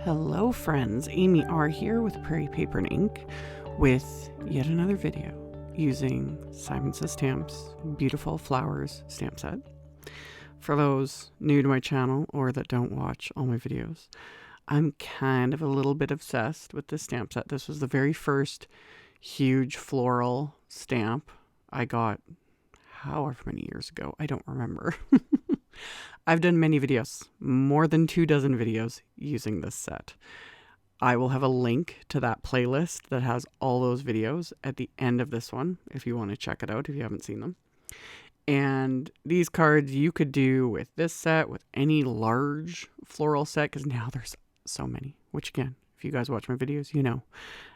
Hello friends, AmyR here with Prairie Paper and Ink with yet another video using Simon Says Stamps Beautiful Flowers stamp set. For those new to my channel or that don't watch all my videos, I'm kind of a little bit obsessed with this stamp set. This was the very first huge floral stamp I got however many years ago. I don't remember. I've done many videos, more than 24 videos using this set. I will have a link to that playlist that has all those videos at the end of this one if you want to check it out if you haven't seen them. And these cards you could do with this set, with any large floral set, because now there's so many. Which again, if you guys watch my videos, you know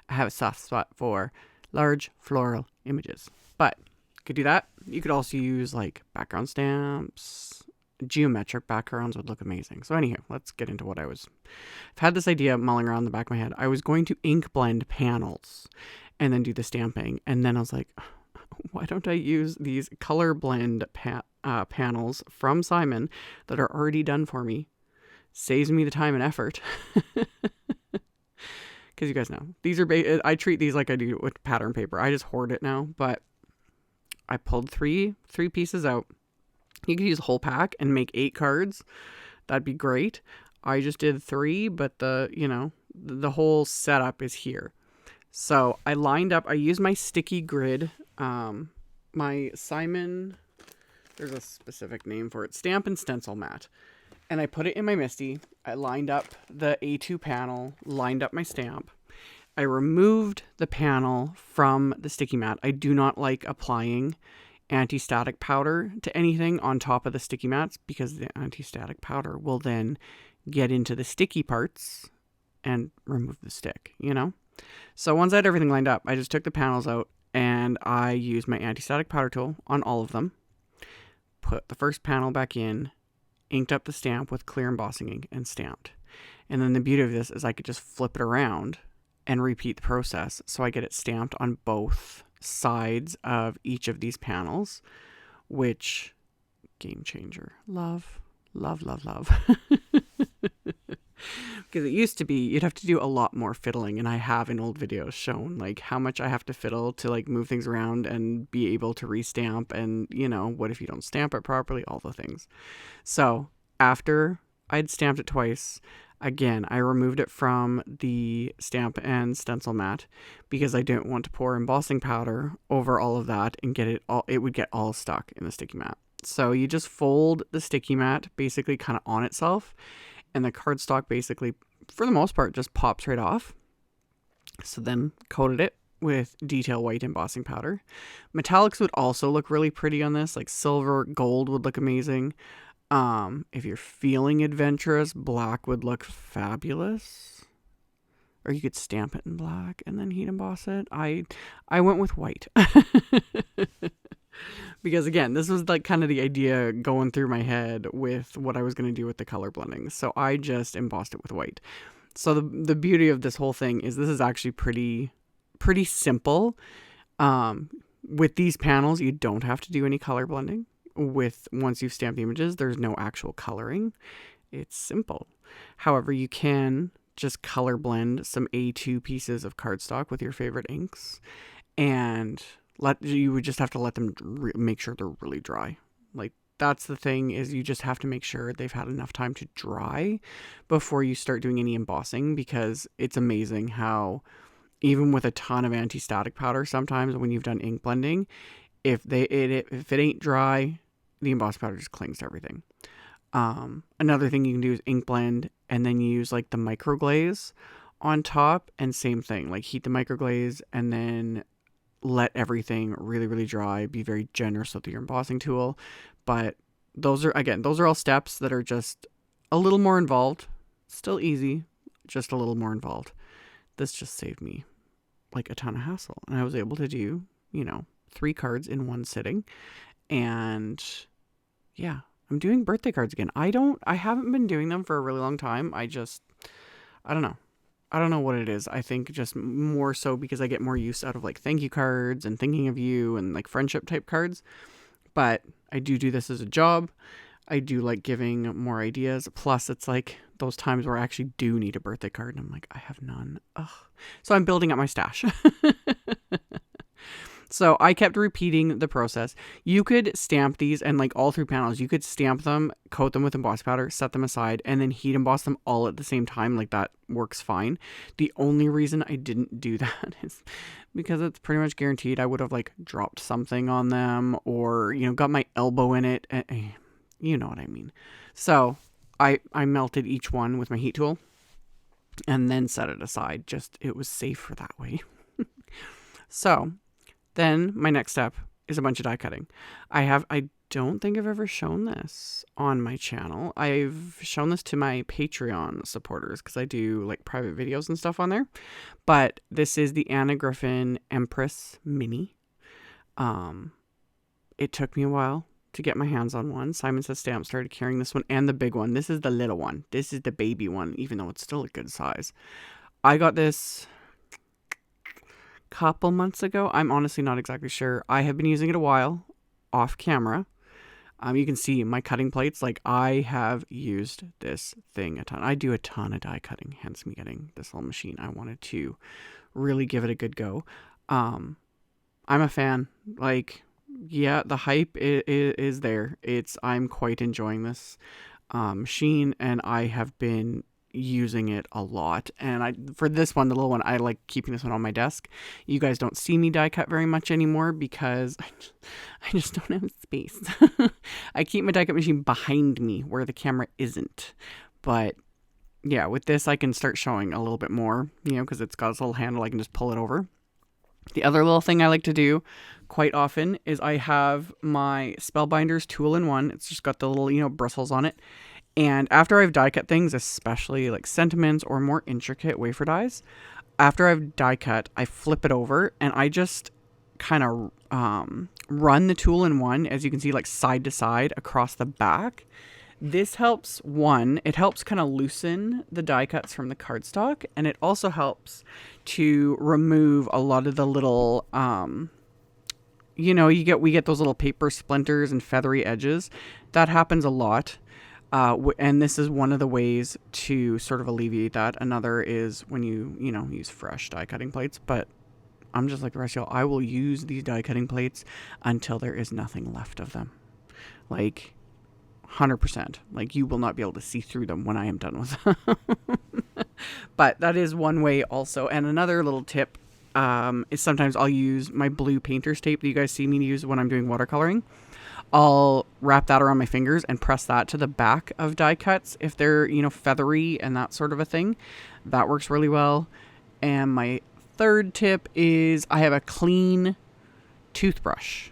I have a soft spot for large floral images. But you could do that. You could also use like background stamps. Geometric backgrounds would look amazing. So anyhow, let's get into what I've had this idea mulling around in the back of my head. I was going to ink blend panels and then do the stamping. And then I was like, why don't I use these color blend panels from Simon that are already done for me? Saves me the time and effort. Because you guys know, these are, I treat these like I do with pattern paper. I just hoard it now, but I pulled three pieces out. You could use a whole pack and make 8 cards. That'd be great. I just did 3, but the whole setup is here. So I lined up, I used my sticky grid, my Simon, there's a specific name for it, stamp and stencil mat. And I put it in my MISTI. I lined up the A2 panel, lined up my stamp. I removed the panel from the sticky mat. I do not like applying anti-static powder to anything on top of the sticky mats because the anti-static powder will then get into the sticky parts and remove the stick, So once I had everything lined up, I just took the panels out and I used my anti-static powder tool on all of them, put the first panel back in, inked up the stamp with clear embossing ink and stamped. And then the beauty of this is I could just flip it around and repeat the process so I get it stamped on both sides of each of these panels, which game changer. Love. Because it used to be you'd have to do a lot more fiddling, and I have in old videos shown like how much I have to fiddle to like move things around and be able to restamp, and what if you don't stamp it properly, all the things. So after I'd stamped it twice, again, I removed it from the stamp and stencil mat because I didn't want to pour embossing powder over all of that and get it all, it would get all stuck in the sticky mat. So you just fold the sticky mat basically kind of on itself, and the cardstock basically, for the most part, just pops right off. So then coated it with detail white embossing powder. Metallics would also look really pretty on this, like silver, gold would look amazing. If you're feeling adventurous, black would look fabulous. Or you could stamp it in black and then heat emboss it. I went with white. Because again, this was like kind of the idea going through my head with what I was going to do with the color blending. So I just embossed it with white. So the beauty of this whole thing is this is actually pretty simple. With these panels, you don't have to do any color blending. Once you've stamped the images, there's no actual coloring. It's simple. However, you can just color blend some A2 pieces of cardstock with your favorite inks, and you would just have to let them make sure they're really dry. Like that's the thing, is you just have to make sure they've had enough time to dry before you start doing any embossing, because it's amazing how even with a ton of anti-static powder, sometimes when you've done ink blending, if it ain't dry, the emboss powder just clings to everything. Another thing you can do is ink blend and then use like the microglaze on top, and same thing, like heat the microglaze and then let everything really, really dry. Be very generous with your embossing tool. But those are all steps that are just a little more involved. Still easy, just a little more involved. This just saved me like a ton of hassle. And I was able to do, 3 cards in one sitting. And yeah, I'm doing birthday cards again. I haven't been doing them for a really long time. I don't know. I don't know what it is. I think just more so because I get more use out of like thank you cards and thinking of you and like friendship type cards. But I do this as a job. I do like giving more ideas. Plus it's like those times where I actually do need a birthday card, and I'm like, I have none. Ugh. So I'm building up my stash. So I kept repeating the process. You could stamp these, and like all 3 panels, you could stamp them, coat them with emboss powder, set them aside, and then heat emboss them all at the same time. Like that works fine. The only reason I didn't do that is because it's pretty much guaranteed I would have like dropped something on them, or, you know, got my elbow in it. You know what I mean. So I melted each one with my heat tool and then set it aside. Just, it was safer that way. So then my next step is a bunch of die cutting. I don't think I've ever shown this on my channel. I've shown this to my Patreon supporters because I do like private videos and stuff on there. But this is the Griffin EMPRESS Mini. It took me a while to get my hands on one. Simon Says Stamp started carrying this one and the big one. This is the little one. This is the baby one, even though it's still a good size. I got this couple months ago. I'm honestly not exactly sure. I have been using it a while off camera. You can see my cutting plates. Like, I have used this thing a ton. I do a ton of die cutting, hence me getting this little machine. I wanted to really give it a good go. I'm a fan. Like, yeah, the hype is there. I'm quite enjoying this machine, and I have been using it a lot. And for this one, the little one, I like keeping this one on my desk. You guys don't see me die cut very much anymore because I just don't have space. I keep my die cut machine behind me where the camera isn't. But yeah, with this I can start showing a little bit more, you know, because it's got this little handle. I can just pull it over. The other little thing I like to do quite often is I have my Spellbinders tool-in-one. It's just got the little, you know, bristles on it. And after I've die cut things, especially like sentiments or more intricate wafer dies, after I've die cut, I flip it over and I just kind of run the tool-in-one, as you can see, like side to side across the back. This helps, it helps kind of loosen the die cuts from the cardstock, and it also helps to remove a lot of the little, you know, we get those little paper splinters and feathery edges. That happens a lot. And this is one of the ways to sort of alleviate that. Another is when you use fresh die cutting plates. But I'm just like the rest of y'all. I will use these die cutting plates until there is nothing left of them. Like 100%. Like, you will not be able to see through them when I am done with them. But that is one way also. And another little tip is sometimes I'll use my blue painter's tape that you guys see me use when I'm doing watercoloring. I'll wrap that around my fingers and press that to the back of die cuts if they're, you know, feathery and that sort of a thing. That works really well. And my third tip is I have a clean toothbrush,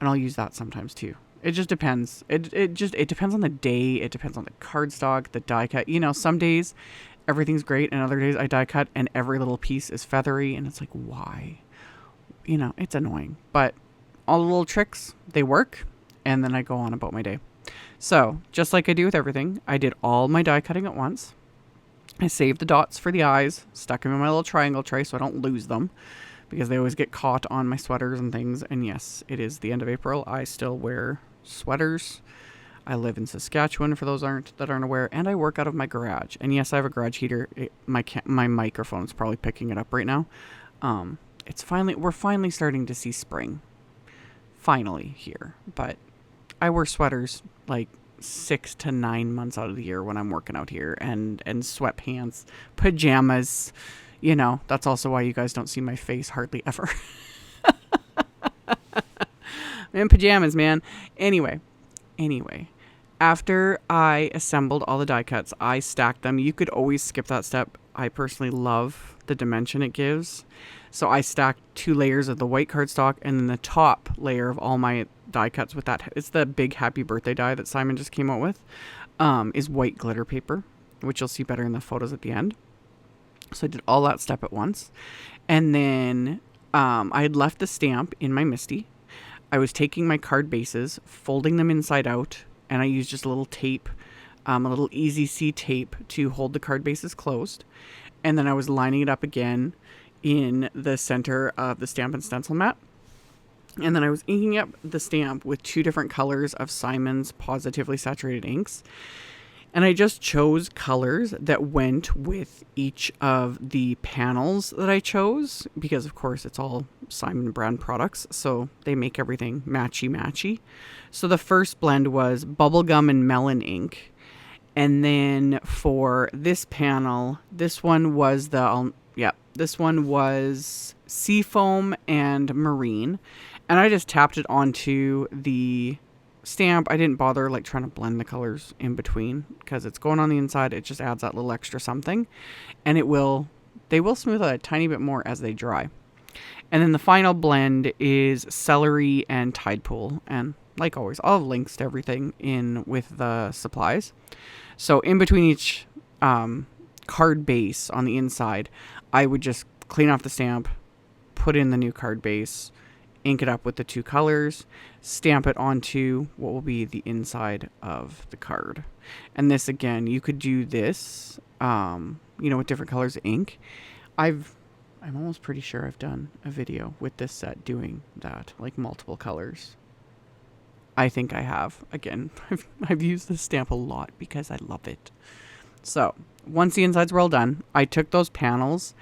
and I'll use that sometimes too. It just depends. It depends on the day. It depends on the cardstock, the die cut. You know, some days everything's great, and other days I die cut and every little piece is feathery, and it's like, why? You know, it's annoying. But all the little tricks, they work. And then I go on about my day. So, just like I do with everything, I did all my die cutting at once. I saved the dots for the eyes, stuck them in my little triangle tray so I don't lose them, because they always get caught on my sweaters and things. And yes, it is the end of April. I still wear sweaters. I live in Saskatchewan, for those that aren't aware, and I work out of my garage. And yes, I have a garage heater. My microphone is probably picking it up right now. We're finally starting to see spring. Finally here, but I wear sweaters like 6 to 9 months out of the year when I'm working out here, and sweatpants, pajamas. You know, that's also why you guys don't see my face hardly ever. I'm in pajamas, man. Anyway, after I assembled all the die cuts, I stacked them. You could always skip that step. I personally love the dimension it gives. So I stacked 2 layers of the white cardstock, and then the top layer of all my die cuts with that. It's the big happy birthday die that Simon just came out with, is white glitter paper, which you'll see better in the photos at the end. So I did all that step at once. And then I had left the stamp in my MISTI. I was taking my card bases, folding them inside out, and I used just a little tape, a little Easy C tape to hold the card bases closed. And then I was lining it up again in the center of the stamp and stencil mat. And then I was inking up the stamp with 2 different colors of Simon's Positively Saturated inks. And I just chose colors that went with each of the panels that I chose, because of course it's all Simon brand products, so they make everything matchy. So the first blend was bubblegum and melon ink. And then for this panel, this one was this one was seafoam and marine. And I just tapped it onto the stamp. I didn't bother like trying to blend the colors in between because it's going on the inside. It just adds that little extra something, and they will smooth out a tiny bit more as they dry. And then the final blend is celery and tide pool. And like always, I'll have links to everything in with the supplies. So in between each card base on the inside, I would just clean off the stamp, put in the new card base, ink it up with the two colors, stamp it onto what will be the inside of the card. And this, again, you could do this, with different colors of ink. I'm almost pretty sure I've done a video with this set doing that, like multiple colors. I think I have. Again, I've used this stamp a lot because I love it. So once the insides were all done, I took those panels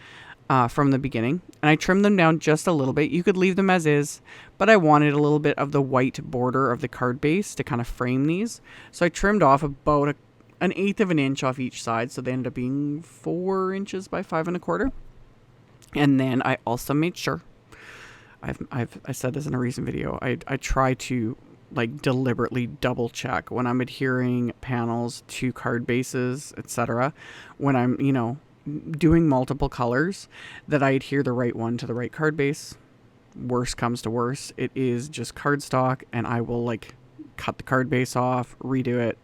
from the beginning and I trimmed them down just a little bit. You could leave them as is, but I wanted a little bit of the white border of the card base to kind of frame these. So I trimmed off about an 1/8 of an inch off each side. So they ended up being 4 inches by 5 1/4. And then I also made sure, I said this in a recent video, I try to like deliberately double check when I'm adhering panels to card bases, etc. When I'm, doing multiple colors, that I adhere the right one to the right card base. Worst comes to worst, it is just cardstock, and I will like cut the card base off, redo it,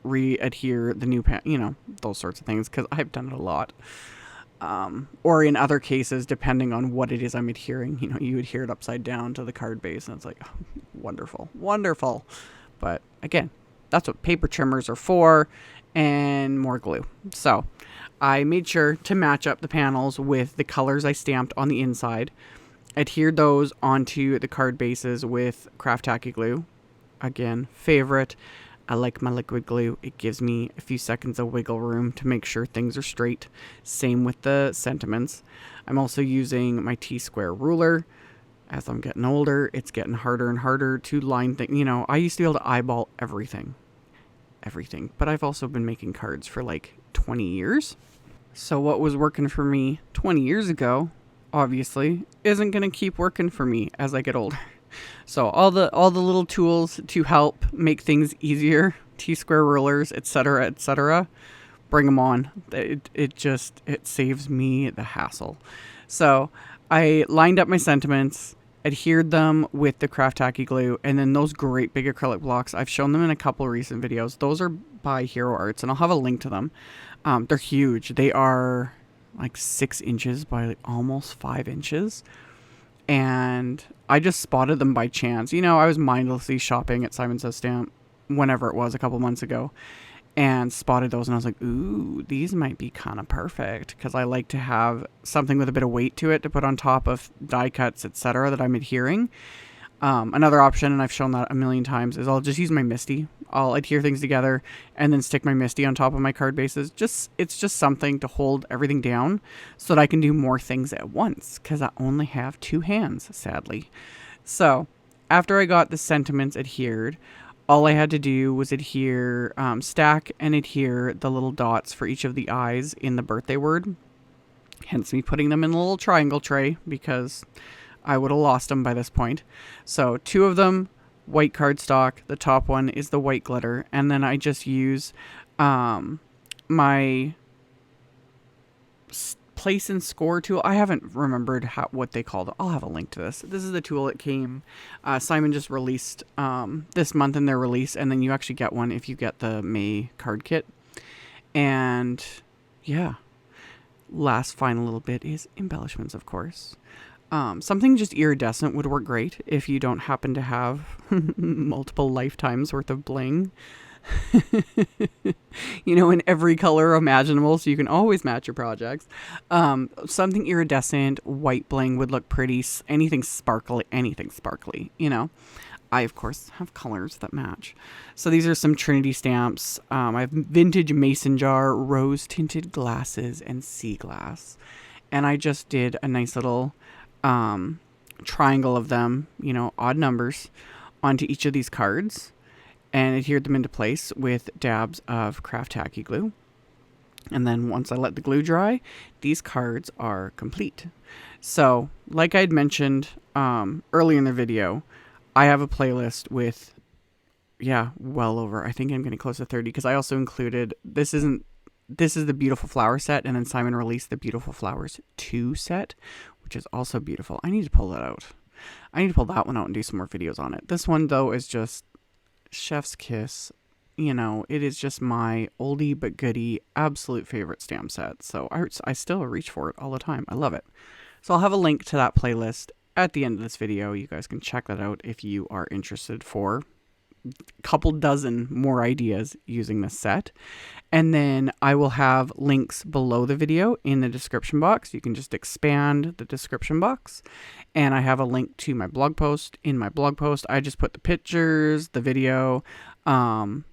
re-adhere the new those sorts of things, because I've done it a lot. Or in other cases, depending on what it is I'm adhering, you adhere it upside down to the card base, and it's like, oh, wonderful. But again, that's what paper trimmers are for, and more glue. So I made sure to match up the panels with the colors I stamped on the inside, adhered those onto the card bases with craft tacky glue. Again, favorite. I like my liquid glue. It gives me a few seconds of wiggle room to make sure things are straight. Same with the sentiments. I'm also using my T-square ruler. As I'm getting older, it's getting harder and harder to line things. I used to be able to eyeball everything. But I've also been making cards for like 20 years. So what was working for me 20 years ago, obviously, isn't going to keep working for me as I get older. So all the little tools to help make things easier, T-square rulers, etc., bring them on. It saves me the hassle. So I lined up my sentiments, adhered them with the craft tacky glue, and then those great big acrylic blocks, I've shown them in a couple of recent videos. Those are by Hero Arts, and I'll have a link to them. They're huge. They are like 6 inches by like almost 5 inches. And I just spotted them by chance. I was mindlessly shopping at Simon Says Stamp whenever it was, a couple months ago, and spotted those, and I was like, ooh, these might be kind of perfect, because I like to have something with a bit of weight to it to put on top of die cuts, etc., that I'm adhering. Another option, and I've shown that a million times, is I'll just use my MISTI. I'll adhere things together and then stick my MISTI on top of my card bases. It's just something to hold everything down so that I can do more things at once, because I only have 2 hands, sadly. So after I got the sentiments adhered, all I had to do was adhere, stack and adhere the little dots for each of the eyes in the birthday word. Hence me putting them in a little triangle tray, because I would have lost them by this point. So 2 of them, white cardstock. The top one is the white glitter. And then I just use my place and score tool. I haven't remembered what they called it. I'll have a link to this. This is the tool that came. Simon just released this month in their release. And then you actually get one if you get the May card kit. And yeah, last final little bit is embellishments, of course. Something just iridescent would work great if you don't happen to have multiple lifetimes worth of bling. In every color imaginable, so you can always match your projects. Something iridescent, white bling would look pretty. Anything sparkly. I, of course, have colors that match. So these are some Trinity stamps. I have vintage mason jar, rose tinted glasses, and sea glass. And I just did a nice little triangle of them, you know, odd numbers, onto each of these cards and adhered them into place with dabs of craft tacky glue. And then once I let the glue dry, these cards are complete. So, like I'd mentioned earlier in the video, I have a playlist with, well over, I think I'm getting close to 30, because I also included, this is the Beautiful Flower set, and then Simon released the Beautiful Flowers 2 set, which is also beautiful. I need to pull that out. I need to pull that one out and do some more videos on it. This one, though, is just chef's kiss. You know, it is just my oldie but goodie absolute favorite stamp set. So I still reach for it all the time. I love it. So I'll have a link to that playlist at the end of this video. You guys can check that out if you are interested for a couple dozen more ideas using this set. And then I will have links below the video in the description box. You can just expand the description box. And I have a link to my blog post. In my blog post, I just put the pictures, the video,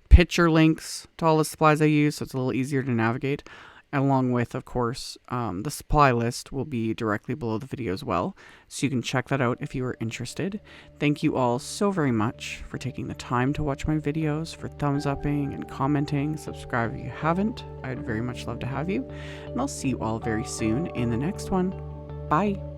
picture links to all the supplies I use, so it's a little easier to navigate. Along with, of course, the supply list will be directly below the video as well, so you can check that out if you are interested. Thank you all so very much for taking the time to watch my videos, for thumbs upping and commenting. Subscribe if you haven't. I'd very much love to have you, and I'll see you all very soon in the next one. Bye!